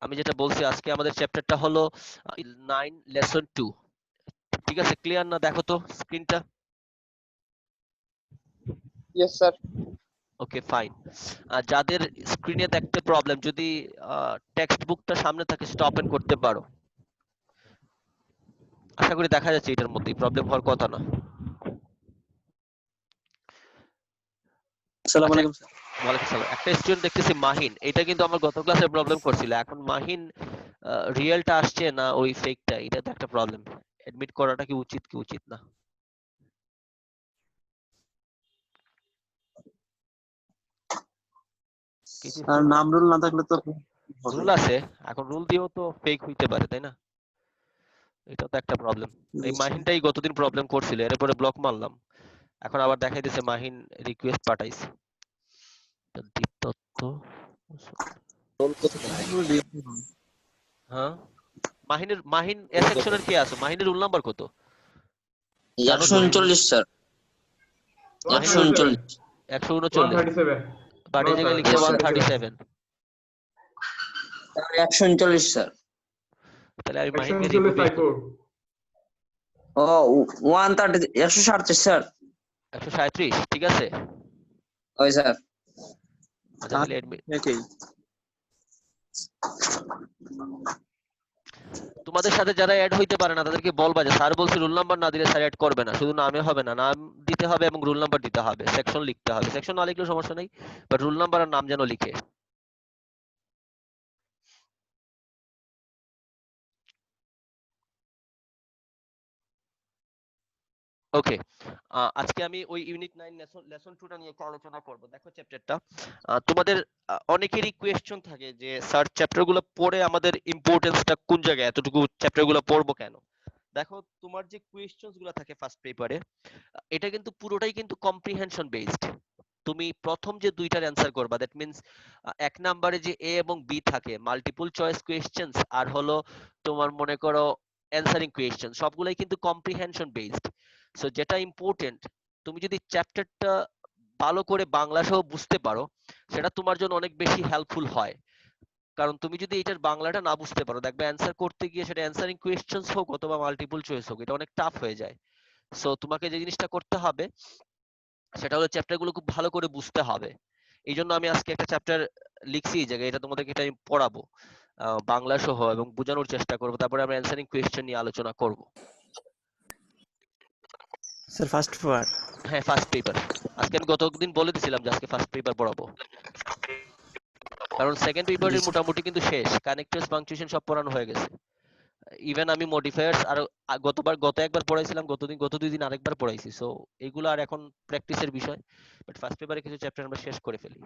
আমি যেটা বলছি আজকে আমাদের চ্যাপ্টারটা হলো 9 লেসন 2। ঠিক আছে, ক্লিয়ার না? দেখো তো স্ক্রিনটা। Yes, sir. Okay fine. যাদের স্ক্রিনে দেখতে প্রবলেম, যদি টেক্সট বুকটা সামনে থাকে স্টপ এন্ড করতে পারো। আশা করি দেখা যাচ্ছে, এটার মধ্যেই প্রবলেম হওয়ার কথা না। আসসালামু আচ্ছা, আলাইকুম স্যার। ওয়ালাইকুম সালাম। একটা স্টুডেন্ট দেখতেছি মাহিন, এটা কিন্তু আমার গত ক্লাসে প্রবলেম করছিল। এখন মাহিন রিয়েলটা আসছে না ওই ফেকটা, এটা তো একটা প্রবলেম। এডমিট করাটা কি উচিত কি উচিত না? কিছু আর নাম রুল না থাকলে তো হবে। রুল আছে, এখন রুল দিয়েও তো ফেক হইতে পারে, তাই না? এটা তো একটা প্রবলেম। এই মাহিনটাই গতদিন প্রবলেম করছিল, এরপরে ব্লক মারলাম। এখন আবার দেখাইতেছে মাহিন রিকোয়েস্ট পাঠাইছে। দীপ দত্ত, হ্যাঁ। মাহিন এ সেকশনের কে আছে? মাহিনের রোল নাম্বার কত জানো তো? 139 স্যার, মাহিনের 139। 139, 137 বাট এই জায়গায় লিখছে 137। 139 স্যার। তাহলে আমি মাহিনকে 139 রিমুভই করি। সাইফুর। ও 130 137 স্যার। 137, ঠিক আছে। ওই স্যার। আচ্ছা, তাহলে এডমিট। তোমাদের সাথে যারা অ্যাড হইতে পারে না তাদেরকে বলবা যে স্যার বলছে রোল নাম্বার না দিলে স্যার অ্যাড করবে না। শুধু নামে হবে না, নাম দিতে হবে এবং রোল নাম্বার দিতে হবে, সেকশন লিখতে হবে। সেকশন না লিখলেও সমস্যা নেই, বাট রোল নাম্বার আর নাম যেন লিখে। ওকে, আজকে আমি ওই ইউনিট 9 লেসন 2টা নিয়ে একটু আলোচনা করব। দেখো চ্যাপ্টারটা, তোমাদের অনেকেরই কোয়েশ্চন থাকে যে স্যার চ্যাপ্টারগুলো পড়ে আমাদের ইম্পর্টেন্সটা কোন জায়গায়, এতটুকু চ্যাপ্টারগুলো পড়বো কেন? দেখো, তোমার যে কোয়েশ্চনস গুলো থাকে ফার্স্ট পেপারে, এটা কিন্তু পুরোটাই কিন্তু কম্প্রিহেনশন বেসড। তুমি প্রথম যে দুইটার অ্যান্সার করবা, দ্যাট মিন্স এক নম্বরে যে এ এবং বি থাকে, মাল্টিপল চয়েস কোয়েশ্চেন্স, আর হলো তোমার মনে করো অ্যান্সারিং কোয়েশ্চেন, সবগুলাই কিন্তু কম্প্রিহেনশন বেসড। সো যেটা ইম্পর্টেন্ট, তুমি যদি চ্যাপ্টারটা ভালো করে বাংলা সহ বুঝতে পারো, সেটা তোমার জন্য অনেক বেশি হেল্পফুল হয়। কারণ তুমি যদি এটার বাংলাটা না বুঝতে পারো, দেখবে অ্যান্সার করতে গিয়ে সেটা অ্যান্সারিং কোয়েশ্চেন্স হোক অথবা মাল্টিপল চয়েস হোক, এটা অনেক টাফ হয়ে যায়। সো তোমাকে যে জিনিসটা করতে হবে সেটা হলো চ্যাপ্টারগুলো খুব ভালো করে বুঝতে হবে। এই জন্য আমি আজকে একটা চ্যাপ্টার লিখছি এই জায়গায়, এটা তোমাদেরকে এটা আমি পড়াবো বাংলা সহ এবং বোঝানোর চেষ্টা করব। তারপরে আমরা অ্যান্সারিং কোয়েশ্চেন নিয়ে আলোচনা করব। Sir first paper? হ্যাঁ, ফার্স্ট পেপার। আজকে আমি গতদিন বলে দিয়েছিলাম যে আজকে ফার্স্ট পেপার পড়াবো, কারণ সেকেন্ড পেপারের মোটামুটি কিন্তু শেষ, কানেক্টরস পাংচুয়েশন সব পড়ানো হয়ে গেছে। ইভেন আমি মডিফায়ার্স আর গত একবার পড়াইছিলাম, গত 2 দিন আরেকবার পড়াইছি। সো এগুলো আর এখন প্র্যাকটিসের বিষয়, বাট ফার্স্ট পেপারে কিছু চ্যাপ্টার আমরা শেষ করে ফেলি।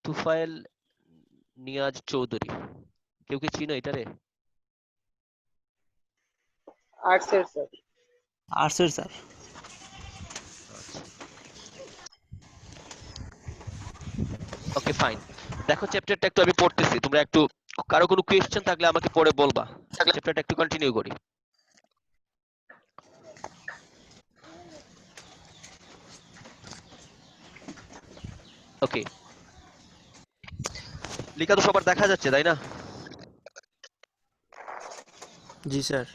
তুফাইল নিয়াজ চৌধুরী, কেউ কি চিনো এটারে? Arts, sir. আর্টসের স্যার। ওকে ফাইন, দেখো চ্যাপ্টারটা একটু আমি পড়তেছি, তোমরা একটু কারো কোনো কোয়েশ্চেন থাকলে আমাকে পরে বলবা। চ্যাপ্টারটা একটু কন্টিনিউ করি। ওকে, লেখা তো সবার দেখা যাচ্ছে, তাই না? জি স্যার।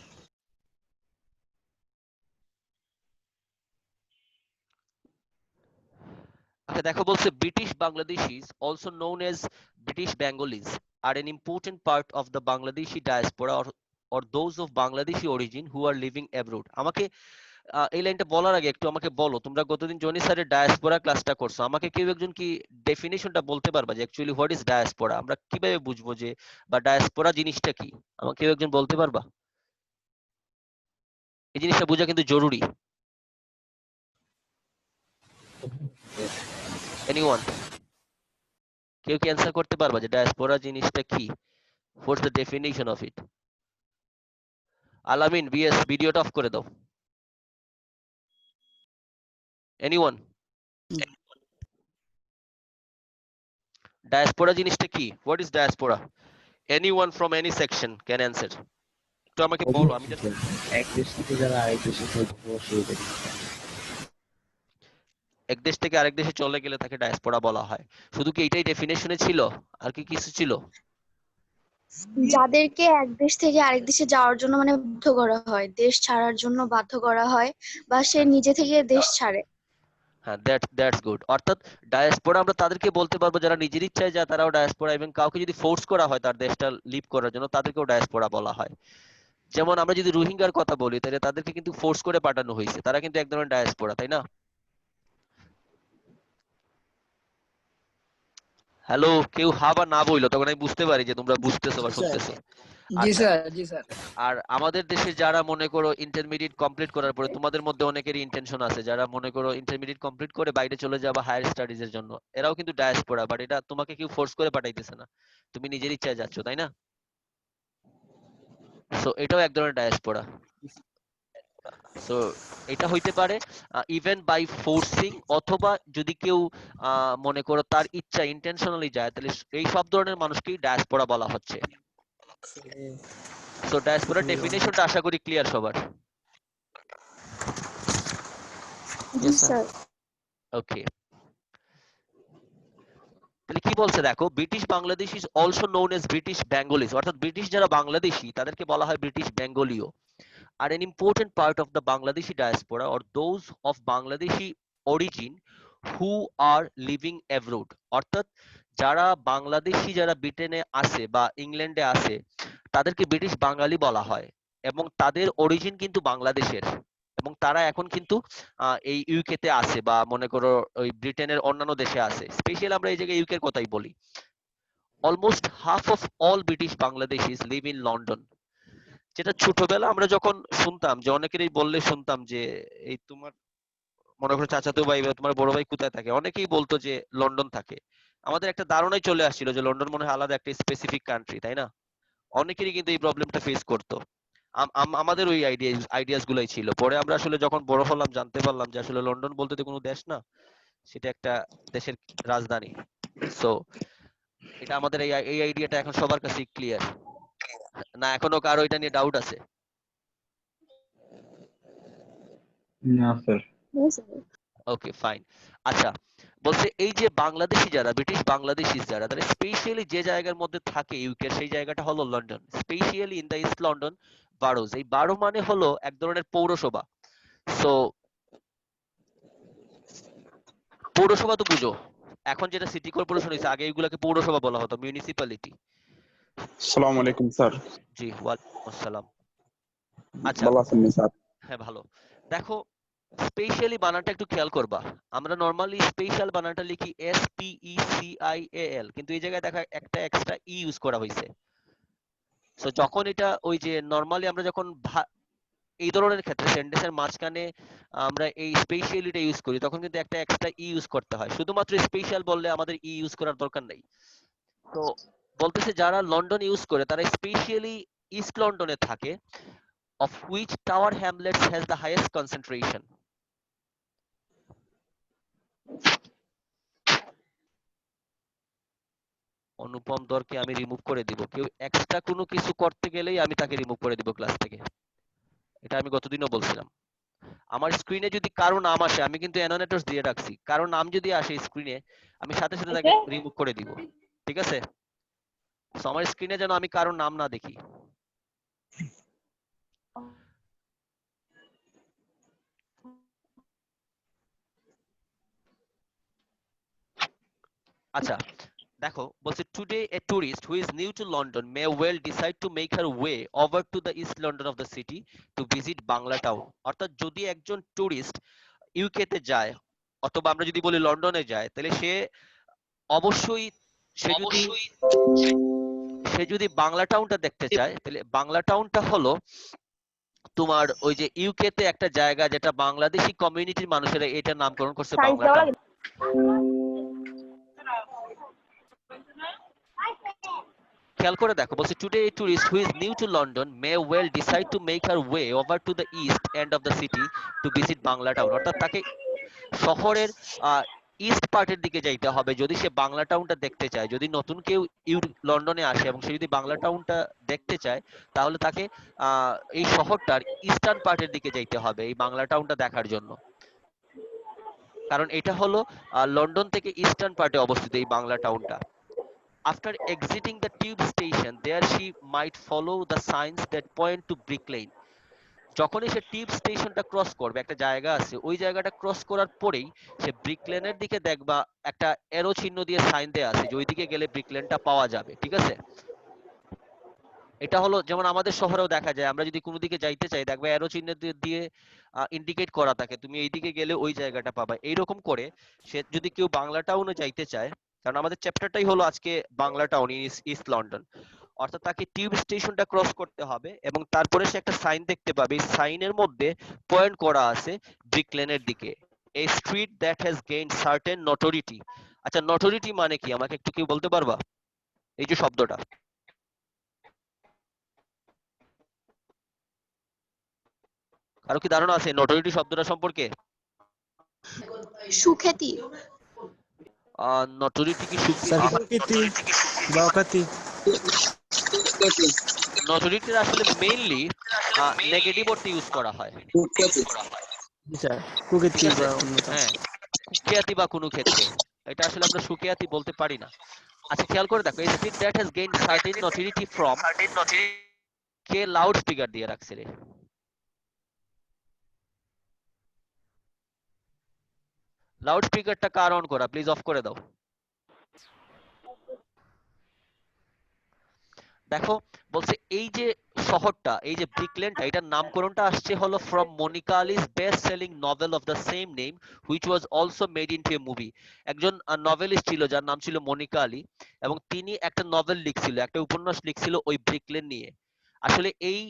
আচ্ছা দেখো, বলছে British Bangladeshis also known as British Bengalis আর an important part of the Bangladeshi diaspora or those of Bangladeshi origin who are living abroad। আমাকে এই লাইনটা বলার আগে একটু আমাকে বলো, তোমরা গতদিন জনি স্যারের ডায়াসপোরা ক্লাসটা করছো, আমাকে কেউ একজন কি ডেফিনিশনটা বলতে পারবা যে অ্যাকচুয়ালি হোয়াট ইজ ডায়াসপোরা? আমরা কিভাবে বুঝবো যে, বা ডায়াসপোরা জিনিসটা কি? আমাকে কেউ একজন বলতে পারবা? এই জিনিসটা বোঝা কিন্তু জরুরি। এনিওয়ান, কেউ কি অ্যান্সার করতে পারবা যে ডায়াসপোরা জিনিসটা কি? What's the definition of it? আলামিন বিএস, ভিডিওটা অফ করে দাও। এনিওয়ান, ডায়াসপোরা জিনিসটা কি? What is diaspora? Anyone from any section can answer. একটু আমাকে বলো, আমি এক দেশ থেকে যারা আরেক দেশে বসবাস করে। এক দেশ থেকে আরেক দেশে চলে গেলে তাকে ডায়াসপোরা বলা হয়। শুধু কি এটাই ডেফিনেশনে ছিল, আর কি কিছু ছিল? যাদেরকে এক দেশ থেকে আরেক দেশে যাওয়ার জন্য মানে বাধ্য করা হয়, দেশ ছাড়ার জন্য বাধ্য করা হয়, বা সে হ্যাঁ নিজে থেকে দেশ ছাড়ে। হ্যাঁ, দ্যাটস গুড। অর্থাৎ ডায়াসপোরা আমরা তাদেরকে বলতে পারবো যারা নিজের ইচ্ছায় যায়, তারাও ডায়াসপোরা, এবং কাউকে যদি ফোর্স করা হয় তার দেশটা লিভ করার জন্য, তাদেরকেও ডায়াসপোরা বলা হয়। যেমন আমরা যদি রোহিঙ্গার কথা বলি, তাহলে তাদেরকে কিন্তু ফোর্স করে পাঠানো হয়েছে, তারা কিন্তু এক ধরনের ডায়াসপোরা, তাই না? হ্যালো, কেউ হা বা না বইলো, তখন আমি বুঝতে পারি যে তোমরা বুঝতেছো বা শুনতেছো। জি আচ্ছা, স্যার, জি স্যার। আর আমাদের দেশে যারা মনে করো ইন্টারমিডিয়েট কমপ্লিট করার পরে, তোমাদের মধ্যে অনেকেরই ইন্টেনশন আছে যারা মনে করো ইন্টারমিডিয়েট কমপ্লিট করে বাইরে চলে যাবা হায়ার স্টাডিজ এর জন্য, এরাও কিন্তু ডায়াসপোরা, বাট এটা তোমাকে কেউ ফোর্স করে পাঠাইতেছে না, তুমি নিজের ইচ্ছায় যাচ্ছ, তাই না? সো এটাও এক ধরনের ডায়াসপোরা। সো এটা হইতে পারে ইভেন বাই ফোর্সিং, অথবা যদি কেউ মনে করো তার ইচ্ছা ইন্টেনশনালি যায়, তাহলে এই সব ধরনের মানুষকেই ডায়াসপোরা বলা হচ্ছে। সো ডায়াসপোরা ডেফিনেশনটা আশা করি ক্লিয়ার সবার। জি Yes, sir. স্যার। ওকে, তাহলে কি বলছে দেখো, British Bangladesh is also known as British Bengalis, অর্থাৎ ব্রিটিশ যারা বাংলাদেশী তাদেরকে বলা হয় ব্রিটিশ বেঙ্গলীয়। আর an important part of the Bangladeshi diaspora or those of Bangladeshi origin who are living abroad, অর্থাৎ যারা বাংলাদেশী যারা ব্রিটেনে আছে বা ইংল্যান্ডে আছে, তাদেরকে ব্রিটিশ বাঙালি বলা হয়, এবং তাদের অরিজিন কিন্তু বাংলাদেশের, এবং তারা এখন কিন্তু এই ইউকে তে আছে, বা মনে করো ওই ব্রিটেনের অন্যান্য দেশে আছে। স্পেশালি আমরা এই জায়গায় ইউকের কথাই বলি। Almost half of all British Bangladeshis live in London. যেটা ছোটবেলা আমরা যখন শুনতাম, যে অনেকেরই বললে শুনতাম যে এই তোমার মনে করো চাচাতো ভাই বা তোমার বড় ভাই কোথায় থাকে, অনেকেই বলতো যে লন্ডন থাকে। আমাদের একটা ধারণাই চলে আসছিল যে লন্ডন মনে হয় আলাদা একটা স্পেসিফিক কান্ট্রি, তাই না? অনেকেরই কিন্তু এই প্রবলেমটা ফেস করতো। আমাদের ওই আইডিয়াস গুলাই ছিল। পরে আমরা আসলে যখন বড় হলাম জানতে পারলাম যে আসলে লন্ডন বলতে তো কোনো দেশ না, সেটা একটা দেশের রাজধানী। সো এটা আমাদের এই আইডিয়াটা এখন সবার কাছে ক্লিয়ার না? এখনো কারো এটা নিয়ে ডাউট আছে? না স্যার। ওকে, ফাইন। আচ্ছা, বলছে এই যে বাংলাদেশি যারা, ব্রিটিশ বাংলাদেশি যারা, তারা স্পেশালি যে জায়গার মধ্যে থাকে ইউকে, সেই জায়গাটা হলো London, specially in the East London boroughs. এই বারো মানে হলো এক ধরনের পৌরসভা। সো পৌরসভা তো বুঝো, এখন যেটা সিটি কর্পোরেশন হয়েছে, আগে এগুলাকে পৌরসভা বলা হতো, মিউনিসিপ্যালিটি। আসসালামু আলাইকুম স্যার। জি, ওয়ালাইকুম আসসালাম। আচ্ছা, ভালো আছেন স্যার? হ্যাঁ ভালো। দেখো, স্পেশালি বানানটা একটু খেয়াল করবা। আমরা নরমালি স্পেশাল বানানটা লিখি SPECIAL, কিন্তু এই জায়গায় দেখা একটা এক্সট্রা ই ইউজ করা হয়েছে। সো যখন এটা ওই যে নরমালি আমরা যখন এই ধরনের ক্ষেত্রে সেন্টেন্সের মাঝখানে আমরা এই স্পেশালিটা ইউজ করি, তখন কিন্তু একটা এক্সট্রা ই ইউজ করতে হয়। শুধুমাত্র স্পেশাল বললে আমাদের ই ইউজ করার দরকার নেই। তো বলতেছে যারা লন্ডন ইউজ করে তারা স্পেশালি ইস্ট লন্ডনে থাকে, of which Tower Hamlets has the highest concentration. অনুপম দরকে আমি রিমুভ করে দিব। কেউ এক্সট্রা কোনো কিছু করতে গেলেই আমি তাকে রিমুভ করে দিব ক্লাস থেকে। এটা আমি গতদিনও বলছিলাম। আমার স্ক্রিনে যদি কারো নাম আসে, আমি কিন্তু অ্যানোনেটরস দিয়ে রাখছি, কারো নাম যদি আসে স্ক্রিনে, আমি সাথে সাথে তাকে রিমুভ করে দিব, ঠিক আছে? সো আমার স্ক্রিনে যেন আমি কারো নাম না দেখি। আচ্ছা, দেখো বলছে today A tourist who is new to London May well decide to make her way over to the East London of the city to visit Bangla town. অর্থাৎ যদি একজন টুরিস্ট ইউকে তে যায়, অথবা আমরা যদি বলি লন্ডনে যায়, তাহলে সে অবশ্যই সে যদি সে যদি বাংলা টাউনটা দেখতে চায়, তাহলে বাংলা টাউনটা হলো তোমার ওই যে ইউকে তে একটা জায়গা, যেটা বাংলাদেশি কমিউনিটির মানুষেরা এটা নামকরণ করছে বাংলা টাউন। খেয়াল করে দেখো, বলছে today A tourist who is new to London May well decide to make her way over to the east end of the city to visit Bangla town. অর্থাৎ তাকে শহরের ইস্ট পার্টের দিকে যাইতে হবে যদি সে বাংলা টাউনটা দেখতে চায়। যদি নতুন কেউ লন্ডনে আসে এবং সে যদি বাংলা টাউনটা দেখতে চায়, তাহলে তাকে এই শহরটার ইস্টার্ন পার্টের দিকে যাইতে হবে এই বাংলা টাউনটা দেখার জন্য। কারণ এটা হলো লন্ডন থেকে ইস্টার্ন পার্টে অবস্থিত এই Bangla টাউনটা। After exiting the tube station, there she might follow the signs that point to Brick Lane. যখনই সে টিউব স্টেশনটা ক্রস করবে, একটা জায়গা আছে, ওই জায়গাটা ক্রস করার পরেই সে ব্রিক লেনের দিকে দেখবা একটা এরো চিহ্ন দিয়ে সাইন দেয়া আছে যে ওইদিকে গেলে ব্রিক লেনটা পাওয়া যাবে, ঠিক আছে? এটা হলো যেমন আমাদের শহরেও দেখা যায়, আমরা যদি কোনো দিকে যাইতে চাই দেখবে এরো চিহ্ন দিয়ে ইন্ডিকেট করা থাকে, তুমি এইদিকে গেলে ওই জায়গাটা পাবা। এইরকম করে সে যদি কেউ বাংলা টাউনে যাইতে চায়, কারণ আমাদের চ্যাপ্টারটাই হলো আজকে Bangla town in east London, অর্থাৎ তাকে টিউব স্টেশনটা ক্রস করতে হবে এবং তারপরে সে একটা সাইন দেখতে পাবে, এই সাইনের মধ্যে পয়েন্ট করা আছে ব্রিক লেনের দিকে, a street that has gained certain notoriety. আচ্ছা, নটোরিটি মানে কি আমাকে একটু কেউ বলতে পারবা? এই যে শব্দটা, কারো কি ধারণা আছে নটোরিটি শব্দটা সম্পর্কে? সুখ্যাতি। নটোরিটি কি স্যার কুকীর্তি বা অখ্যাতি। নটোরিটির আসলে মেইনলি নেগেটিভ অর্থে ইউজ করা হয়। জি স্যার, কুকীর্তি ঠিক আছে, বা অন্যতা। হ্যাঁ, কুখ্যাতি বা কোনো ক্ষেত্রে, এটা আসলে আমরা সুখ্যাতি বলতে পারি না। আচ্ছা, খেয়াল করে দেখো, a street that has gained certain notoriety from, K loud speaker দিয়ে রাখছে রে? লাউড স্পিকারটা কার অন করা? প্লিজ অফ করে দাও। দেখো, বলছে এই যে শহরটা, এই যে ব্রিকলেনটা, এটার নামকরণটা আসছে হলো from Monica Ali's best selling novel of the same name which was also made into a movie. একজন নভেলিস্ট ছিল যার নাম ছিল মনিকা আলী, এবং তিনি একটা নভেল লিখছিল, একটা উপন্যাস লিখছিল ওই ব্রিকলেন নিয়ে। আসলে এই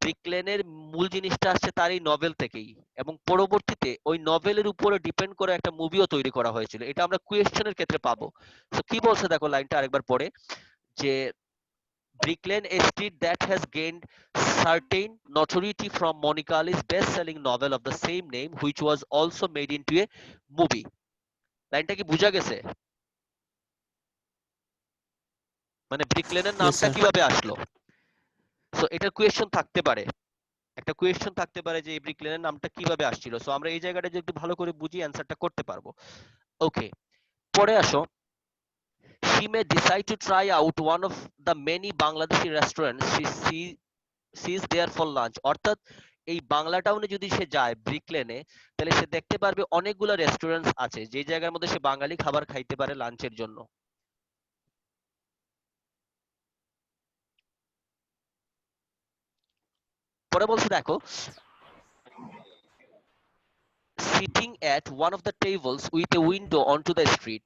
ব্রিকলেনের মূল জিনিসটা আসছে তার এই নভেল থেকেই, এবং পরবর্তীতে ওই নভেলের উপরে ডিপেন্ড করে একটা মুভিও তৈরি করা হয়েছিল। এটা আমরা কোয়েশ্চেনের ক্ষেত্রে পাবো। তো কি বলছে দেখো লাইনটা আরেকবার পড়ে, যে Brick Lane, a street that has gained certain notoriety from Monica Ali's best-selling novel of the same name, which was also made into a movie. লাইনটা কি বুঝা গেছে? মানে ব্রিক লেনের Yes, নামটা sir. কিভাবে আসলো? সো এটার কোয়েশ্চেন থাকতে পারে, একটা কোয়েশ্চেন থাকতে পারে যে এই ব্রিক লেনের নামটা কিভাবে আসছিল। সো আমরা এই জায়গাটা যদি একটু ভালো করে বুঝি অ্যানসারটা করতে পারবো। ওকে, পরে আসো, she may decide to try out one of the many Bangladeshi restaurants she is there for lunch. অর্থাৎ এই বাংলা টাউনে যদি সে যায় ব্রিক লেনে, তাহলে সে দেখতে পারবে অনেকগুলো রেস্টুরেন্ট আছে যে জায়গার মধ্যে সে বাঙালি খাবার খাইতে পারে লাঞ্চের জন্য। পরে বলছে দেখো, sitting at one of the tables with a window onto the street,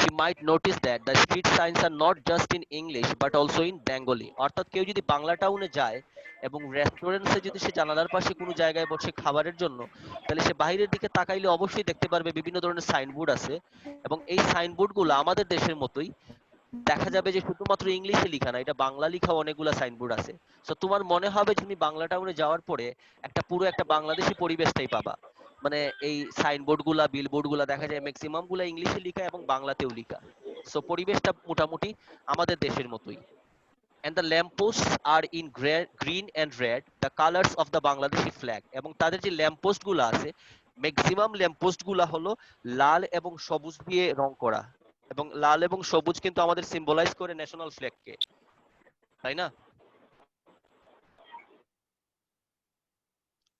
she might notice that the street signs are not just in English but also in Bengali. অর্থাৎ কেউ যদি বাংলা টাউনে যায় এবং রেস্টুরেন্টসে যদি সে জানালার পাশে কোনো জায়গায় বসে খাবারের জন্য, তাহলে সে বাইরের দিকে তাকাইলে অবশ্যই দেখতে পারবে বিভিন্ন ধরনের সাইনবোর্ড আছে, এবং এই সাইনবোর্ড গুলো আমাদের দেশের মতোই দেখা যাবে যে শুধুমাত্র ইংলিশে লেখা না, এটা বাংলা লেখা অনেকগুলা সাইনবোর্ড আছে। তো তোমার মনে হবে যে তুমি বাংলা টাউনে যাওয়ার পরে একটা পুরো একটা বাংলাদেশি পরিবেশটাই পাবা। মানে এই সাইনবোর্ড গুলা, বিলবোর্ড গুলা দেখা যায় ম্যাক্সিমাম গুলা ইংলিশে লেখা এবং বাংলাতেও লেখা। সো পরিবেশটা মোটামুটি আমাদের দেশের মতোই। And the lampposts are in green and red, the colors of the Bangladeshi flag. এবং তাদের যে ল্যাম্পপোস্ট গুলা আছে, ম্যাক্সিমাম ল্যাম্পপোস্ট গুলা হলো লাল এবং সবুজ দিয়ে রং করা, এবং লাল এবং সবুজ কিন্তু আমাদের সিম্বলাইজ করে ন্যাশনাল ফ্ল্যাগকে, তাই না?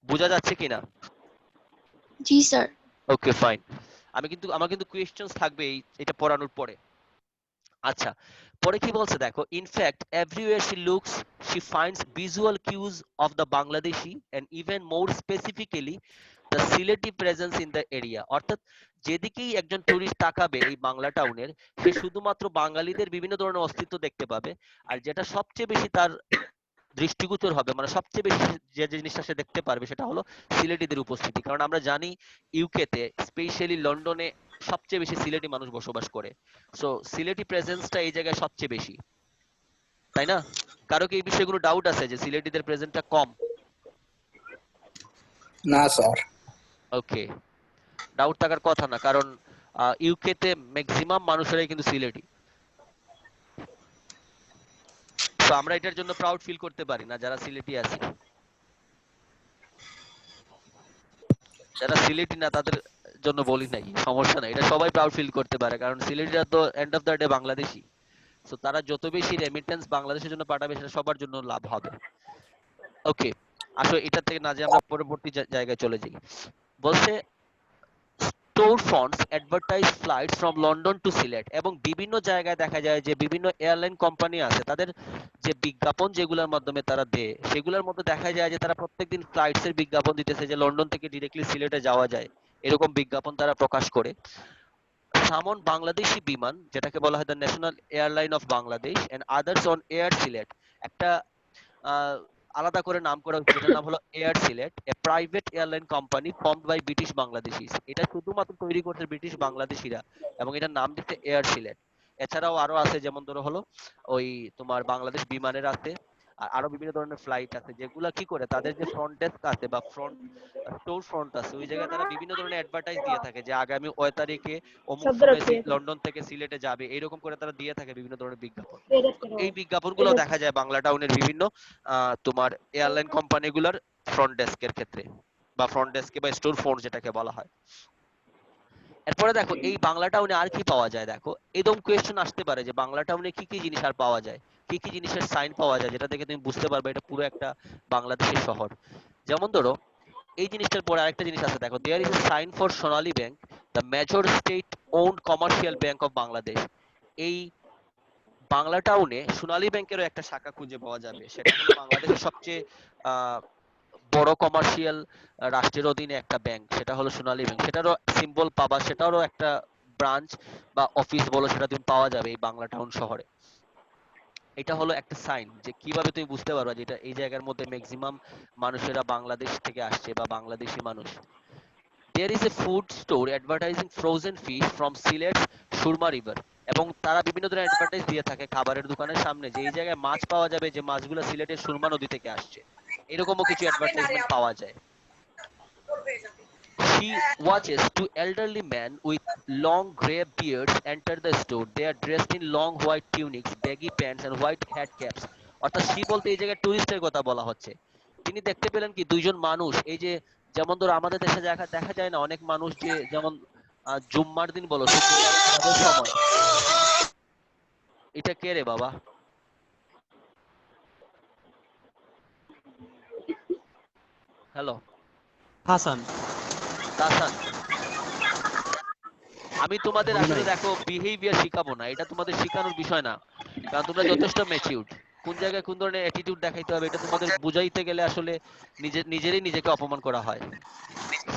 বোঝা যাচ্ছে কিনা? জি স্যার। ওকে, ফাইন। আমার কিন্তু কোয়েশ্চেনস থাকবে এটা পড়ানোর পরে। আচ্ছা, পরে কি বলছে দেখো, in fact everywhere she looks she finds visual cues of the Bangladeshi and even more specifically the Sylheti presence in the area. অর্থাৎ যেদিকেই একজন টুরিস্ট তাকাবে এই বাংলা টাউনের, সে শুধুমাত্র বাঙালিদের বিভিন্ন ধরনের অস্তিত্ব দেখতে পাবে, আর যেটা সবচেয়ে বেশি তার দৃষ্টিগোচর হবে, মানে সবচেয়ে বেশি যে জিনিসটা সে দেখতে পারবে সেটা হলো সিলেটিদের উপস্থিতি। কারণ আমরা জানি ইউকে তে, স্পেশালি লন্ডনে সবচেয়ে বেশি সিলেটি মানুষ বসবাস করে। সো সিলেটি প্রেজেন্সটা এই জায়গায় সবচেয়ে বেশি, তাই না? কারো কি এই বিষয়ে কোনো ডাউট আছে যে সিলেটিদের প্রেজেন্টটা কম? না স্যার। ওকে, ডাউট থাকার কথা না, কারণ ইউকে তে ম্যাক্সিমাম মানুষেরাই কিন্তু সিলেটি। তো আমরা এটার জন্য প্রাউড ফিল করতে পারি না যারা সিলেটি আছি। যারা সিলেটি না তাদের জন্য বলি নাই, সমস্যা নাই, এটা সবাই প্রাউড ফিল করতে পারে, কারণ সিলেটিরা তো end of the day Bangladeshi. তো তারা যত বেশি রেমিটেন্স বাংলাদেশের জন্য পাঠাবে সেটা সবার জন্য লাভ হবে। ওকে, আসলে এটা থেকে না যে আমরা পরবর্তী জায়গায় চলে যাই। বলছে store fronts advertise flights from London two Sylhet, এবং বিভিন্ন জায়গায় দেখা যায় যে বিভিন্ন এয়ারলাইন কোম্পানি আছে, তাদের যে বিজ্ঞাপন যেগুলোর মাধ্যমে তারা দেয় সেগুলোর মধ্যে দেখা যায় যে তারা প্রত্যেকদিন ফ্লাইটস এর বিজ্ঞাপন দিতেছে, যে লন্ডন থেকে ডিরেক্টলি সিলেটে যাওয়া যায়, এরকম বিজ্ঞাপন তারা প্রকাশ করে। সামন বাংলাদেশি বিমান, যেটাকে বলা হয় the national airline of Bangladesh and others on air Sylhet, একটা আলাদা করে নাম করা হয়েছে, যেটার নাম হলো air Sylhet, a private airline company formed by British Bangladeshis. এটা শুধুমাত্র তৈরি করছে ব্রিটিশ বাংলাদেশিরা, এবং এটার নাম দিচ্ছে এয়ার সিলেট। এছাড়াও আরো আছে, যেমন ধরো হলো ওই তোমার বাংলাদেশ বিমানের আছে, আর আরো বিভিন্ন ধরনের ফ্লাইট আছে, যেগুলা কি করে তাদের যে ফ্রন্ট ডেস্ক আছে বা ফ্রন্ট স্টোর ফ্রন্ট আছে, ওই জায়গায় তারা বিভিন্ন ধরনের অ্যাডভার্টাইজ দিয়ে থাকে যে আগামী ওই তারিখে অমুক সময় লন্ডন থেকে সিলেটে যাবে, এরকম করে তারা দিয়ে থাকে বিভিন্ন ধরনের বিজ্ঞাপন। এই বিজ্ঞাপনগুলো দেখা যায় বাংলা টাউনের বিভিন্ন তোমার এয়ারলাইন কোম্পানিগুলোর ফ্রন্ট ডেস্কের ক্ষেত্রে, বা ফ্রন্ট ডেস্কে বা স্টোর ফ্রন্ট যেটাকে বলা হয়। এরপরে দেখো এই বাংলা টাউনে আর কি পাওয়া যায়। দেখো এরকম কোয়েশ্চেন আসতে পারে যে বাংলা টাউনে কি কি জিনিস আর পাওয়া যায়, কি কি জিনিসের সাইন পাওয়া যায়, যেটা থেকে তুমি বুঝতে পারবে এটা পুরো একটা বাংলাদেশের শহর। যেমন ধরো এই জিনিসটার পরে আরেকটা জিনিস আছে, দেখো there is a sign for Sonali bank, the major state owned commercial bank of Bangladesh. এই বাংলা টাউনে সোনালী ব্যাংকেরও একটা শাখা খুঁজে পাওয়া যাবে, সেটা হলো বাংলাদেশের সবচেয়ে আহ, বড় কমার্শিয়াল রাষ্ট্রের অধীনে একটা ব্যাংক, সেটা হলো সোনালী ব্যাংক। সেটারও সিম্বল পাবা, সেটারও একটা ব্রাঞ্চ বা অফিস বলো, সেটা তুমি পাওয়া যাবে এই বাংলা টাউন শহরে। এটা হলো একটা সাইন যে কিভাবে তুমি বুঝতে পারবা যে এটা এই জায়গার মধ্যে ম্যাক্সিমাম মানুষেরা বাংলাদেশ থেকে আসছে বা বাংলাদেশি মানুষ। There is a food store advertising frozen fish from Silet's Surma River, এবং তারা বিভিন্ন ধরনের অ্যাডভার্টাইজ দিয়ে থাকে খাবারের দোকানের সামনে, যে এই জায়গায় মাছ পাওয়া যাবে যে মাছগুলো সিলেটের সুরমা নদী থেকে আসছে, এরকমও কিছু অ্যাডভার্টাইজমেন্ট পাওয়া যায়। She watches two elderly men with long grey beards enter the store. They are dressed in long white tunics, baggy pants and white hat caps. অর্থাৎ she বলতে এই জায়গায় টুরিস্টের কথা বলা হচ্ছে। তিনি দেখতে পেলেন কি দুইজন মানুষ, এই যে যেমন ধরো আমাদের দেশে দেখা দেখা যায় না অনেক মানুষ যে যেমন জুম্মার দিন বলো, শুক্রবারের নামাজের সময়। এটা কে রে বাবা? হ্যালো হাসান। তাসান, আমি তোমাদের জি আসলে ভাই। দেখো বিহেভিয়ার শিখাবো না, এটা তোমাদের শিখানোর বিষয় না, কারণ তোমরা যথেষ্ট ম্যাচিউরড। কোন জায়গায় কোন ধরনের অ্যাটিটিউড দেখাইতে হবে এটা তোমাদের বুঝাইতে গেলে আসলে নিজেরই নিজেকে অপমান করা হয়।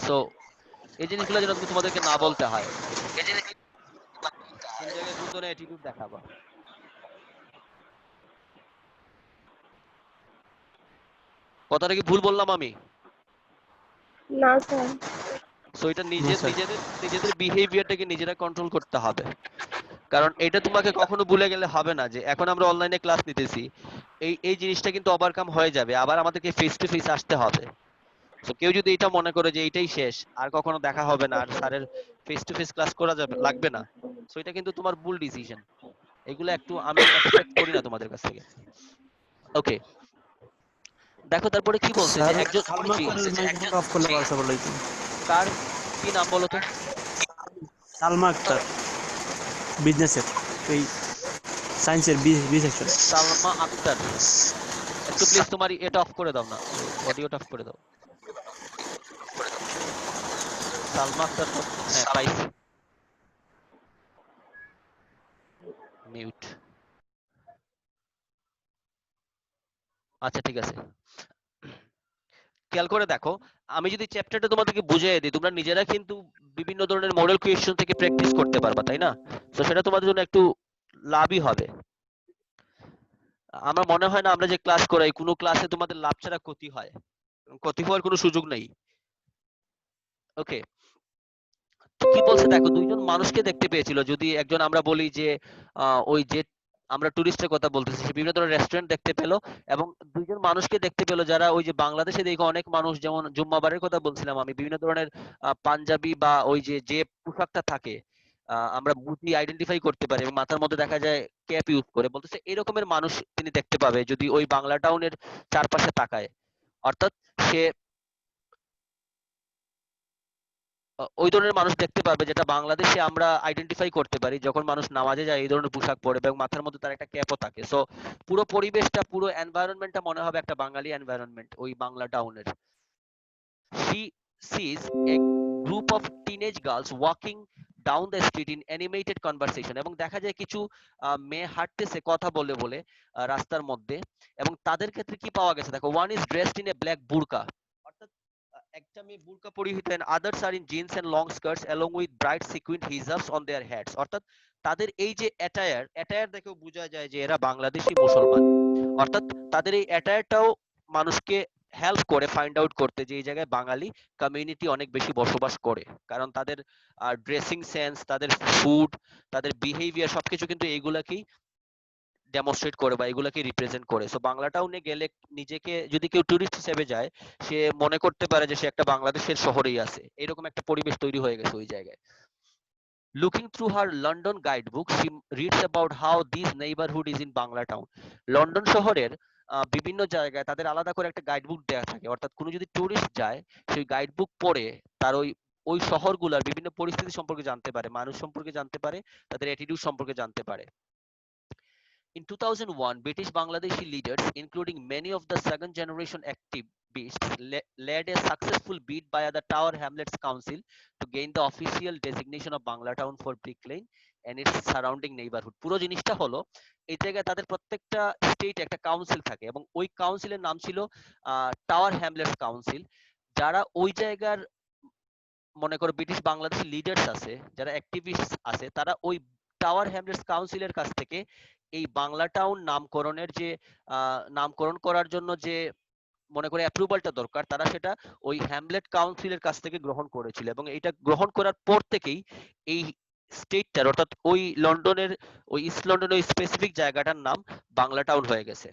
সো এই জিনিসগুলো যেন তুমি তোমাদেরকে না বলতে হয়, কোন জায়গায় কোন ধরনের অ্যাটিটিউড দেখাবা। কথাটা কি ভুল বললাম আমি? না স্যার। সো এটা না স্যার। নিজেদের বিহেভিয়ারটাকে নিজেরা কন্ট্রোল করতে হবে, কারণ এটা তোমাকে কখনো ভুলে গেলে হবে না যে এখন আমরা অনলাইনে ক্লাস নিতেছি, এই এই জিনিসটা কিন্তু ওভারকাম হয়ে যাবে, আবার আমাদেরকে ফেস টু ফেস আসতে হবে। তো কেউ যদি এটা মনে করে যে এটাই শেষ, আর কখনো দেখা হবে না, আর স্যারের ফেস টু ফেস ক্লাস করা যাবে লাগবে না, সো এটা কিন্তু তোমার ভুল ডিসিশন। এগুলো একটু আমি এক্সপেক্ট করি না তোমাদের কাছ থেকে। ওকে, দেখো তারপরে কি বলছে যে স্যার একজন সালমা জি, আক্তারের মাইক্রোফোন অফ করলে ভালো বলো একটু। কার কি নাম বলো তো? সালমা আক্তার, বিজনেসের এই সায়েন্সের বি সেকশন। সালমা আক্তার, একটু প্লিজ তোমার এটা অফ করে দাও না, অডিওটা অফ করে দাও। সালমা আক্তার তো হ্যাঁ পাইছি, মিউট। আচ্ছা ঠিক আছে, খেয়াল করে দেখো, আমি যদি চ্যাপ্টারটা তোমাদেরকে বুঝিয়ে দিই, তোমরা নিজেরা কিন্তু বিভিন্ন ধরনের মডেল কোয়েশ্চন থেকে প্র্যাকটিস করতে পারবা, তাই না? তো সেটা তোমাদের জন্য একটু লাভই হবে। আমার মনে হয় না আমরা যে ক্লাস করাই কোনো ক্লাসে তোমাদের লাভ ছাড়া ক্ষতি হয়, ক্ষতি হওয়ার কোনো সুযোগ নেই। ওকে, কি বলছে দেখো, দুইজন মানুষকে দেখতে পেয়েছিল, যদি একজন আমরা বলি যে ওই যে আমরা টুরিস্টের কথা বলতেছি, সে বিভিন্ন ধরনের রেস্টুরেন্ট দেখতে পেলো, এবং দুইজন মানুষকে দেখতে পেলো যারা ওই যে বাংলাদেশে দেখো অনেক মানুষ, যেমন জুম্মাবারের কথা বলছিলাম আমি, বিভিন্ন ধরনের পাঞ্জাবি বা ওই যে যে পোশাকটা থাকে আমরা বুঝি আইডেন্টিফাই করতে পারি, এবং মাথার মধ্যে দেখা যায় ক্যাপ ইউজ করে, বলতেছে এরকমের মানুষ তিনি দেখতে পাবে যদি ওই বাংলা টাউনের চারপাশে তাকায়। অর্থাৎ সে ওই ধরনের মানুষ দেখতে পারবে যেটা বাংলাদেশে আমরা আইডেন্টিফাই করতে পারি যখন মানুষ নামাজে যায় এই ধরনের পোশাক পরে এবং মাথার মধ্যে তার একটা ক্যাপও থাকে। সো পুরো পরিবেশটা পুরো এনভায়রনমেন্টটা মনে হবে একটা বাঙালি এনভায়রনমেন্ট ওই বাংলা টাউনের। She sees a group of teenage girls walking down the street in animated conversation এবং দেখা যায় কিছু মেয়ে হাঁটতেছে কথা বলে বলে রাস্তার মধ্যে এবং তাদের ক্ষেত্রে কি পাওয়া গেছে দেখো, one is dressed in a black burqa, অর্থাৎ একটা মেয়ে বুরকা পরিহিত, and others are in jeans and long skirts along with bright sequined hijabs on their heads, অর্থাৎ তাদের এই যে অ্যাটায়ার দেখেও বোঝা যায় যে এরা বাংলাদেশি মুসলমান। অর্থাৎ তাদের এই অ্যাটায়ারটাও মানুষকে হেল্প করে ফাইন্ড আউট করতে যে এই জায়গায় বাঙালি কমিউনিটি অনেক বেশি বসবাস করে, কারণ তাদের ড্রেসিং সেন্স, তাদের ফুড, তাদের বিহেভিয়ার সবকিছু কিন্তু এইগুলাকেই ডেমনস্ট্রেট করে বা এগুলাকে রিপ্রেজেন্ট করে। সো বাংলা টাউনে গেলে নিজেকে যদি কেউ টুরিস্ট হিসেবে যায় সে মনে করতে পারে যে সে একটা বাংলাদেশের শহরেই আছে, এরকম একটা পরিবেশ তৈরি হয়ে গেছে ওই জায়গায়। Looking through her London guidebook, she reads about how this neighborhood is in Bangla town. London শহরের বিভিন্ন জায়গায় তাদের আলাদা করে একটা গাইডবুক দেওয়া থাকে, অর্থাৎ কোনো যদি টুরিস্ট যায় সেই গাইডবুক পড়ে তার ওই শহরগুলোর বিভিন্ন পরিস্থিতি সম্পর্কে জানতে পারে, মানুষ সম্পর্কে জানতে পারে, তাদের অ্যাটিটিউড সম্পর্কে জানতে পারে। In 2001, British Bangladeshi leaders, including many of the second generation activists, led a successful bid by the Tower Hamlets Council to gain the official designation of Bangla Town for Brick Lane and its surrounding neighborhood. পুরো জিনিসটা হলো এই জায়গায় তাদের প্রত্যেকটা স্টেটে একটা council থাকে এবং ওই কাউন্সিলের নাম ছিল টাওয়ার হ্যামলেটস কাউন্সিল। যারা ওই জায়গার মনে করো ব্রিটিশ বাংলাদেশি লিডার্স আছে, যারা অ্যাক্টিভিস্ট আছে, তারা ওই টাওয়ার হ্যামলেটস কাউন্সিলের কাছ থেকে এই বাংলা টাউন নামকরণ করার জন্য যে মনে করে অ্যাপ্রুভালটা দরকার, তারা সেটা ওই হ্যামলেট কাউন্সিলের কাছ থেকে গ্রহণ করেছিল এবং এটা গ্রহণ করার পর থেকেই এই স্টেটটার অর্থাৎ ওই লন্ডনের ওই ইস্ট লন্ডনের ওই স্পেসিফিক জায়গাটার নাম বাংলা টাউন হয়ে গেছে।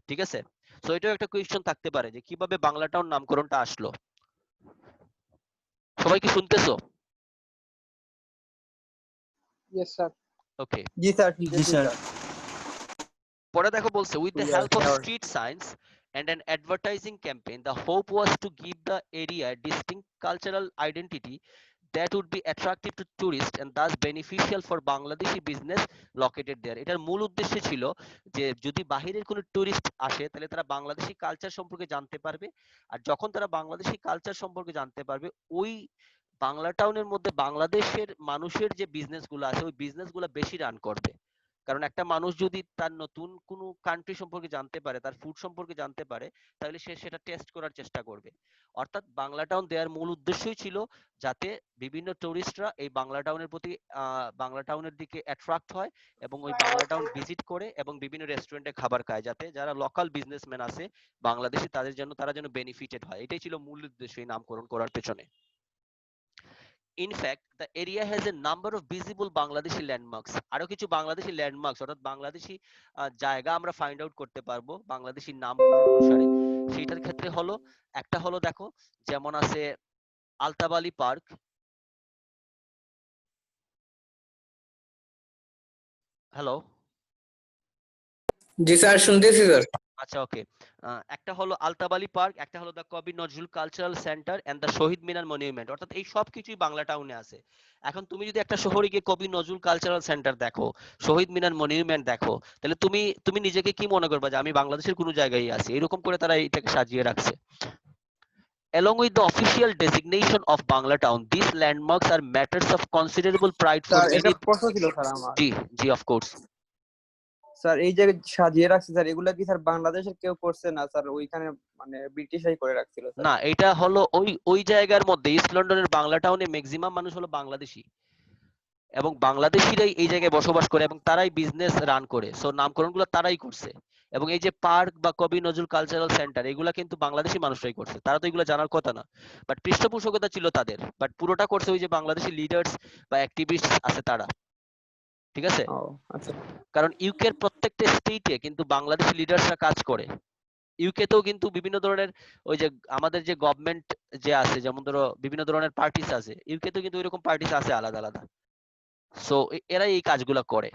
ঠিক আছে, সো এটাও একটা কোয়েশ্চেন থাকতে পারে যে কিভাবে বাংলা টাউন নামকরণটা আসলো। সবাই কি শুনতেছো? Yes, sir. ওকে, जी sir, জি স্যার। পরে দেখো বলছে with the We are help of here. street signs and an advertising campaign, the hope was to give the area a distinct cultural identity that would be attractive to tourists and thus beneficial for Bangladeshi business located there. এটার মূল উদ্দেশ্য ছিল যে যদি বাহিরের কোনো tourist আসে তাহলে তারা বাংলাদেশি কালচার সম্পর্কে জানতে পারবে, আর যখন তারা বাংলাদেশি কালচার সম্পর্কে জানতে পারবে ওই বাংলা টাউনের মধ্যে বাংলাদেশের মানুষের যে বিজনেসগুলো আছে ওই বিজনেসগুলো বেশি রান করবে। কারণ একটা মানুষ যদি তার নতুন কোনো কান্ট্রি সম্পর্কে জানতে পারে, তার ফুড সম্পর্কে জানতে পারে, তাহলে সে সেটা টেস্ট করার চেষ্টা করবে। অর্থাৎ বাংলা টাউন দেওয়ার মূল উদ্দেশ্যই ছিল যাতে বিভিন্ন টুরিস্টরা এই বাংলা টাউনের প্রতি বাংলা টাউনের দিকে অ্যাট্রাক্ট হয় এবং ওই বাংলা টাউন ভিজিট করে এবং বিভিন্ন রেস্টুরেন্টে খাবার খায়, যাতে যারা লোকাল বিজনেসম্যান আছে বাংলাদেশি তারা যেন বেনিফিটেড হয়। এটাই ছিল মূল উদ্দেশ্য এই নামকরণ করার পেছনে। In fact, the area has a number of visible Bangladeshi landmarks. আরো কিছু বাংলাদেশি ল্যান্ডমার্কস অর্থাৎ বাংলাদেশি জায়গা আমরা ফাইন্ড আউট করতে পারবো বাংলাদেশি নামকরণ অনুসারে। সেটার ক্ষেত্রে হলো একটা হলো দেখো, যেমন আছে আলতাবালি পার্ক। হ্যালো, जी sir, শুনতেছি স্যার। আচ্ছা ওকে, একটা হলো আলতাবালি পার্ক, একটা হলো the Kobi Nazrul cultural centre and the Shaheed Minar monument, অর্থাৎ এই সব কিছুই বাংলা টাউনে আছে। এখন তুমি যদি একটা শহরে গিয়ে কবি নজরুল কালচারাল সেন্টার দেখো, শহীদ মিনার মনিউমেন্ট দেখো, তাহলে তুমি নিজেকে কি মনে করবে যে আমি বাংলাদেশের কোনো জায়গায় আছি, এরকম করে তারা এটাকে সাজিয়ে রাখছে। Along with the official designation of Bangla Town, these landmarks are matters of considerable pride for sir এটা many. প্রশ্ন ছিল স্যার আমার। জি জি, of course. স্যার এই যে সাজিয়ে রাখছে স্যার, এগুলা কি স্যার বাংলাদেশের কেউ করছে না স্যার? ওইখানে মানে ব্রিটিশাই করে রাখছিল স্যার। না, এটা হলো ওই জায়গার মধ্যে ইস্ট লন্ডনের বাংলা টাউনে ম্যাক্সিমাম মানুষ হলো বাংলাদেশি এবং বাংলাদেশিরাই এই জায়গায় বসবাস করে এবং তারাই বিজনেস রান করে। সো নামকরণগুলো তারাই করছে এবং এই যে পার্ক বা কবি নজরুল কালচারাল সেন্টার এগুলা কিন্তু বাংলাদেশি মানুষরাই করছে, তারা তো এগুলো জানার কথা না, বাট পৃষ্ঠপোষকতা ছিল তাদের, বাট পুরোটা করছে ওই যে বাংলাদেশি লিডার্স বা অ্যাক্টিভিস্ট আছে তারা। ঠিক আছে, ও আচ্ছা। কারণ ইউকের প্রত্যেকটা স্টেটে কিন্তু বাংলাদেশি লিডার্সরা কাজ করে। ইউকেতেও কিন্তু বিভিন্ন ধরনের ওই যে আমাদের যে গভর্নমেন্ট যে আছে, যেমন ধরো বিভিন্ন ধরনের পার্টিস আছে, ইউকেতেও কিন্তু ওইরকম পার্টিস আছে আলাদা আলাদা। সো এরাই এই কাজগুলো করে।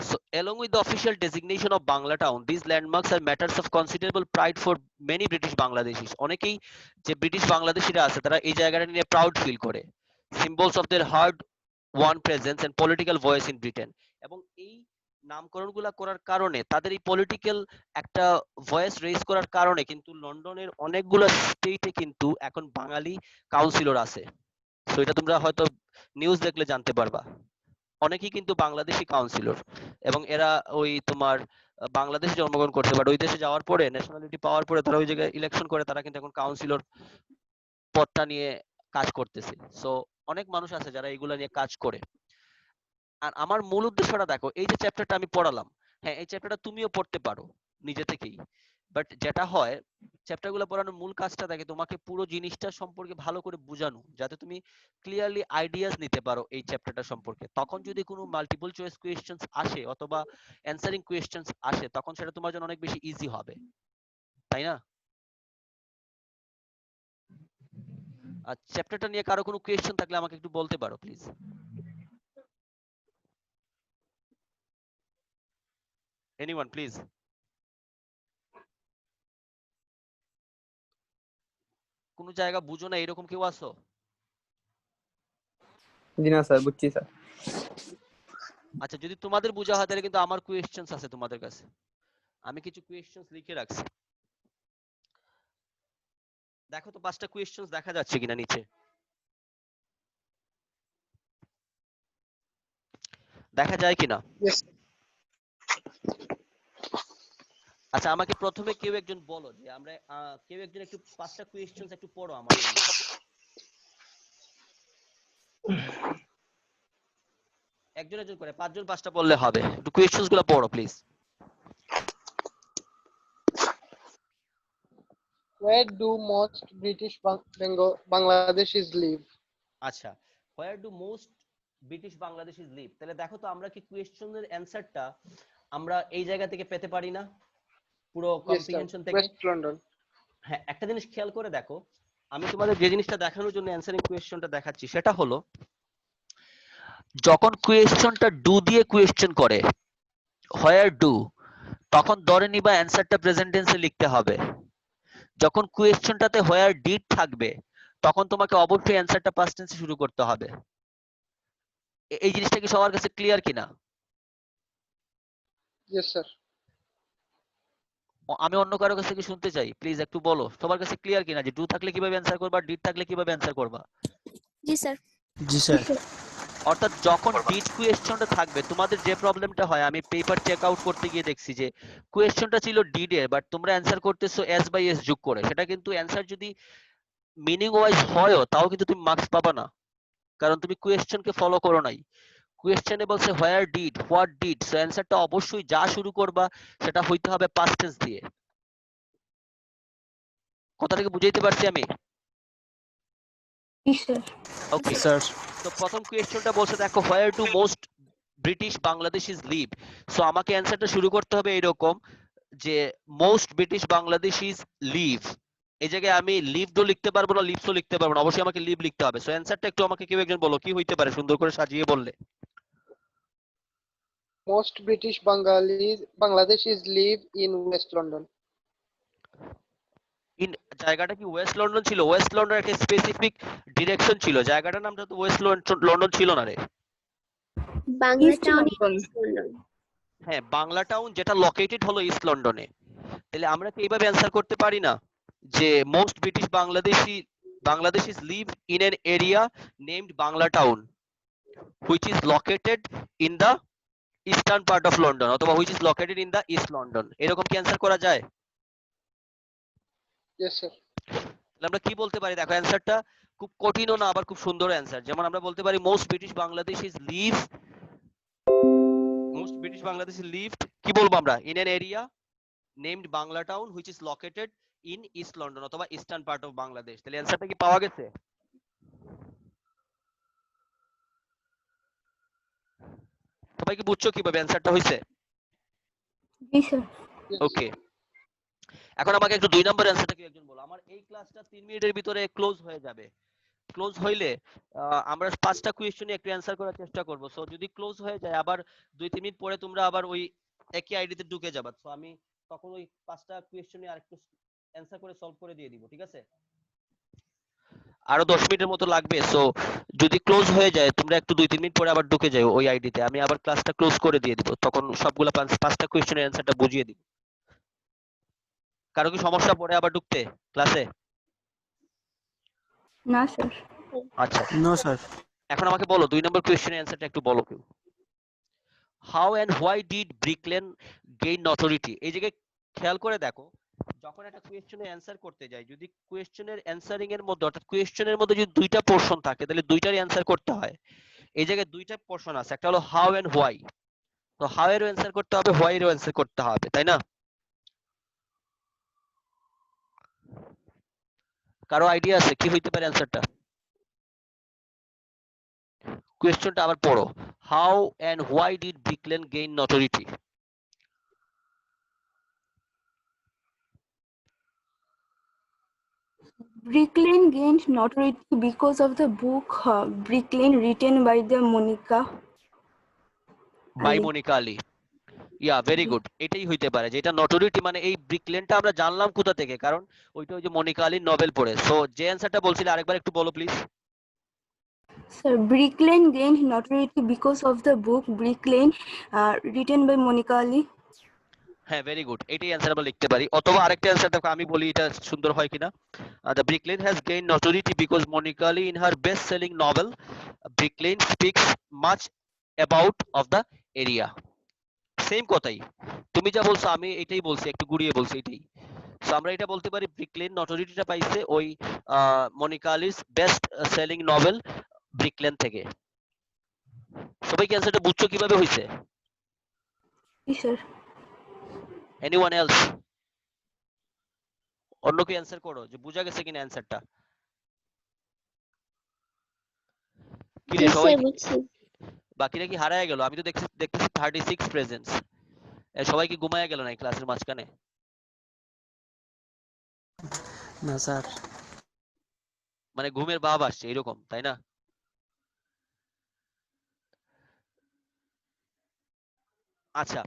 So along with the official designation of Bangla Town, these landmarks are matters of considerable pride for many British Bangladeshis. অনেকেই যে ব্রিটিশ বাংলাদেশিরা আছে তারা এই জায়গাটা নিয়ে প্রাউড ফিল করে। Symbols of their hard won presence and political voice in Britain. এবং এই নামকরণগুলা করার কারণে তাদের এই পলিটিক্যাল একটা ভয়েস রেজ করার কারণে কিন্তু লন্ডনের অনেকগুলো স্টেটে কিন্তু এখন বাঙালি কাউন্সিলর আছে। সো এটা তোমরা হয়তো নিউজ দেখলে জানতে পারবা। অনেকেই কিন্তু বাংলাদেশি কাউন্সিলর এবং এরা ওই তোমার বাংলাদেশে জন্মগ্রহণ করছে, বাট ওই দেশে যাওয়ার পরে ন্যাশনালিটি পাওয়ার পরে তারা ওই জায়গায় ইলেকশন করে, তারা কিন্তু এখন কাউন্সিলর পদটা নিয়ে কাজ করতেছে। সো অনেক মানুষ আছে যারা এগুলা নিয়ে কাজ করে। আর আমার মূল উদ্দেশ্যটা দেখো, এই যে চ্যাপ্টারটা আমি পড়ালাম, হ্যাঁ এই চ্যাপ্টারটা তুমিও পড়তে পারো নিজে থেকেই, বাট যেটা হয় চ্যাপ্টারগুলো পড়ানোর মূল কাজটা থাকে তোমাকে পুরো জিনিসটা সম্পর্কে ভালো করে বোঝানো, যাতে তুমি ক্লিয়ারলি আইডিয়াস নিতে পারো এই চ্যাপ্টারটা সম্পর্কে। তখন যদি কোনো মাল্টিপল চয়েস কোয়েশ্চেন্স আসে অথবা অ্যানসারিং কোয়েশ্চেন্স আসে, তখন সেটা তোমার জন্য অনেক বেশি ইজি হবে, তাই না? আর চ্যাপ্টারটা নিয়ে কারো কোনো কোয়েশ্চেন থাকলে আমাকে একটু বলতে পারো প্লিজ। Anyone please. কোন জায়গা বুঝো না এরকম কেউ আছো? জি না স্যার, বুঝছি স্যার। আচ্ছা, যদি তোমাদের বোঝা হয় তাহলে কিন্তু আমার কোয়েশ্চেন্স আছে তোমাদের কাছে, আমি কিছু কোয়েশ্চেন্স লিখে রাখছি। দেখো তো 5টা কোয়েশ্চেন্স দেখা যাচ্ছে কিনা নিচে, দেখা যায় কিনা? আচ্ছা, আমাকে প্রথমে কেউ একজন বলো যে আমরা কেউ একজন একটু 5টা কোয়েশ্চেন্স একটু পড়ো আমার জন্য। একজন একজন করে 5 জন 5টা বললে হবে, একটু কোয়েশ্চেন্স গুলো পড়ো please. Where do most British Bangladeshis live? আচ্ছা, where do most British Bangladeshis live? তাহলে দেখো তো আমরা কি কোয়েশ্চেনের অ্যানসারটা আমরা এই জায়গা থেকে পেতে পারি না, পুরো Yes, sir. কম্প্রিহেনশন থেকে? West London. হ্যাঁ, একটা জিনিস খেয়াল করে দেখো, আমি তোমাদের যে জিনিসটা দেখানোর জন্য অ্যানসারিং কোয়েশ্চনটা দেখাচ্ছি সেটা হলো, যখন কোয়েশ্চনটা ডু দিয়ে কোয়েশ্চন করে, হোয়ার ডু, তখন ধরে নিবা অ্যানসারটা প্রেজেন্ট টেন্সে লিখতে হবে। যখন কোয়েশ্চনটাতে হোয়ার ডিড থাকবে, তখন তোমাকে অবশ্যই অ্যানসারটা পাস্ট টেন্সে শুরু করতে হবে। এই জিনিসটা কি সবার কাছে ক্লিয়ার কিনা? Yes, sir. আমি অন্য কারো কাছে কি শুনতে চাই, প্লিজ একটু বলো সবার কাছে ক্লিয়ার কিনা যে ডু থাকলে কিভাবে অ্যানসার করবা, ডিড থাকলে কিভাবে অ্যানসার করবা। জি স্যার। জি স্যার। অর্থাৎ যখন ডিড কোয়েশ্চনটা থাকবে, তোমাদের যে প্রবলেমটা হয়, আমি পেপার চেক আউট করতে গিয়ে দেখছি যে কোয়েশ্চনটা ছিল ডিড এর, বাট তোমরা অ্যানসার করতেছো এস বাই এস যোগ করে। সেটা কিন্তু অ্যানসার যদি মিনিং ওয়াইজ হয়ও তাও কিন্তু তুমি মার্কস পাবা না, কারণ তুমি কোয়েশ্চনকে ফলো করো নাই। কোয়েশ্চনে বলছে where did, what did, so অ্যানসারটা অবশ্যই যা শুরু করবা সেটা হইতে হবে পাস্ট টেন্স দিয়ে। কথাটাকে বুঝাইতে পারছি আমি? Okay sir. তো প্রথম কোয়েশ্চনটা বলছে দেখো, where do most British Bangladeshis live. So আমাকে অ্যানসারটা শুরু করতে হবে এরকম যে মোস্ট ব্রিটিশ বাংলাদেশিস লিভ। এই জায়গায় আমি লিভডও লিখতে পারবো না, লিভসও লিখতে পারবো না, অবশ্যই আমাকে লিভ লিখতে হবে। সো অ্যানসারটা একটু আমাকে কেউ একজন বলো কি হইতে পারে, সুন্দর করে সাজিয়ে বললে। Most British Bangladeshis live in West London. In জায়গাটা কি ওয়েস্ট লন্ডন ছিল? ওয়েস্ট লন্ডন একটা স্পেসিফিক ডিরেকশন ছিল, জায়গাটার নামটা তো ওয়েস্ট লন্ডন ছিল না রে। Bangla town east London. হ্যাঁ, বাংলা টাউন যেটা লোকেটেড হলো ইস্ট লন্ডনে। তাহলে আমরা কি এইভাবে অ্যানসার করতে পারি না যে most British Bangladeshis live in an area named Bangla town which is located in the eastern part of London অথবা which is located in the East London, এরকম কি অ্যানসার করা যায়? Yes, sir. তাহলে আমরা কি বলতে পারি, দেখো অ্যানসারটা খুব কঠিনও না আবার খুব সুন্দর অ্যানসার। যেমন আমরা বলতে পারি মোস্ট ব্রিটিশ বাংলাদেশিস লিভ, কি বলবো আমরা, in an area named Bangla town which is located in East London অথবা ইস্টার্ন পার্ট অফ বাংলাদেশ। তাহলে অ্যানসারটা কি পাওয়া গেছে? সবাই কি বুঝছো কিভাবে অ্যানসারটা হইছে? জি স্যার। Yes. ওকে, এখন আমাকে একটু 2 নম্বর অ্যানসারটা কি একজন বলো। আমার এই ক্লাসটা 3 মিনিটের ভিতরে ক্লোজ হয়ে যাবে, ক্লোজ হইলে আমরা 5টা কোয়েশ্চেনে একটু অ্যান্সার করার চেষ্টা করব। সো যদি ক্লোজ হয়ে যায় আবার 2-3 মিনিট পরে তোমরা আবার ওই একই আইডিতে ঢুকে যাবা। সো আমি তখন ওই 5টা কোয়েশ্চেনে আরেকটু অ্যান্সার করে সলভ করে দিয়ে দিব, ঠিক আছে? আরো 10 মিনিটের মতো লাগবে। সো যদি ক্লোজ হয়ে যায় তোমরা একটু 2-3 মিনিট পরে আবার ঢুকে যাও ওই আইডিতে, আমি আবার ক্লাসটা ক্লোজ করে দিয়ে দিব, তখন সবগুলা 5টা কোয়েশ্চেনের অ্যান্সারটা বুঝিয়ে দিব। কারো কি সমস্যা পড়ে আবার ঢুকতে ক্লাসে? না স্যার। আচ্ছা, নো স্যার। এখন আমাকে বলো 2 নম্বর কোয়েশ্চেনের অ্যান্সারটা একটু বলো কেউ। How and why did Brick Lane gain notoriety? এই জায়গায় খেয়াল করে দেখো, যখন একটা কোয়েশ্চেনের অ্যান্সার করতে যাই, যদি কোয়েশ্চেনের অ্যান্সারিং এর মধ্যে অর্থাৎ কোয়েশ্চেনের মধ্যে যদি দুইটা পোরশন থাকে তাহলে দুইটারই অ্যান্সার করতে হয়। এই জায়গায় দুইটা পোরশন আছে, একটা হলো হাউ এন্ড হোয়াই। তো হাউ এরও অ্যান্সার করতে হবে, হোয়াই এরও অ্যান্সার করতে হবে, তাই না? কারো আইডিয়া আছে কি হইতে পারে অ্যান্সারটা? কোয়েশ্চেনটা আবার পড়ো, how and why did Brick Lane gain notoriety? Brick Lane gained notoriety because of the book Brick Lane written by the Monica by Ali. Monica Ali. Yeah, very good, এটাই হইতে পারে যেটা নটোরিটি, মানে এই ব্রিকলেনটা আমরা জানলাম কোথা থেকে, কারণ ওইটা ওই যে মনিকা আলীর নভেল পড়ে। সো যে অ্যান্সারটা বলছিলে আরেকবার একটু বলো please. Sir, Brick Lane gained notoriety because of the book Brick Lane written by Monica Ali. হ্যাঁ, ভেরি গুড, এটাই অ্যান্সার আমরা লিখতে পারি। অথবা আরেকটা অ্যান্সার দেখো, আমি বলি এটা সুন্দর হয় কিনা। The Brick Lane has gain notoriety because Monica Ali in her best selling novel Brick Lane speaks much about of the area. Same কথাই, তুমি যা বলছো আমি এটাই বলছি, একটু ঘুরিয়ে বলছি এটাই। সো আমরা এটা বলতে পারি ব্রিকলেন নটোরিটিটা পাইছে ওই মনিকা আলীর বেস্ট সেলিং নভেল ব্রিকলেন থেকে। সবাই কি অ্যান্সারটা বুঝছো কিভাবে হইছে? Yes, sir. Anyone else? অন্য কি অ্যান্সার করো যে বুঝা গেছে কিনা অ্যান্সারটা? কি রে Yes, সবাই, sir, বুঝছি। বাকিরা কি হারায় গেল? আমি তো দেখতেছি 36 প্রেজেন্স। সবাই কি ঘুমায় গেল না ক্লাসের মাঝখানে? না স্যার। মানে ঘুমের ভাব আসছে এরকম, তাই না? আচ্ছা,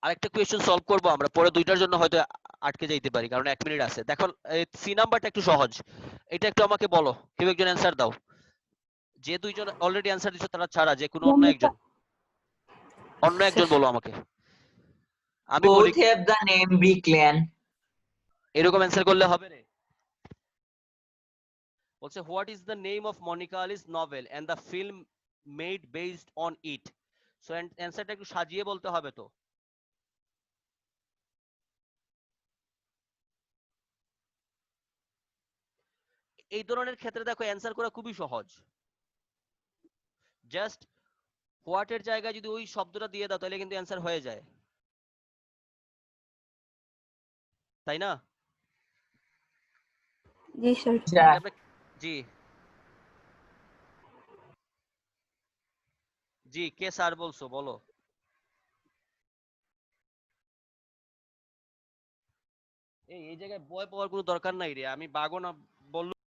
আরেকটা কোয়েশ্চেন সলভ করব আমরা, পরে দুইটার জন্য হয়তো আটকে যাইতে পারি কারণ 1 মিনিট আছে। দেখো সি নাম্বারটা একটু সহজ, এটা একটু আমাকে বলো, কেউ একজন অ্যান্সার দাও। যে দুইজন অলরেডি অ্যান্সার দিছো তারা ছাড়া যে কোনো অন্য একজন, অন্য একজন বলো আমাকে। আমি বলি Both have the name Brick Lane. এরকম অ্যান্সার করলে হবে রে? বলছে what is the name of Monica Ali's novel and the film made based on it. So অ্যান্সারটা একটু সাজিয়ে বলতে হবে তো। এই ধরনের ক্ষেত্রে দেখো অ্যান্সার করা খুবই সহজ, জাস্ট হোয়াট এর জায়গায় যদি ওই শব্দটা দিয়ে দাও তাহলে কিন্তু অ্যান্সার হয়ে যায়, তাই না? Yes, sir. Yeah. জি জি, কে স্যার বলছো বলো। এই জায়গায় ভয় পাওয়ার কোনো দরকার নাই রে, আমি বাগো না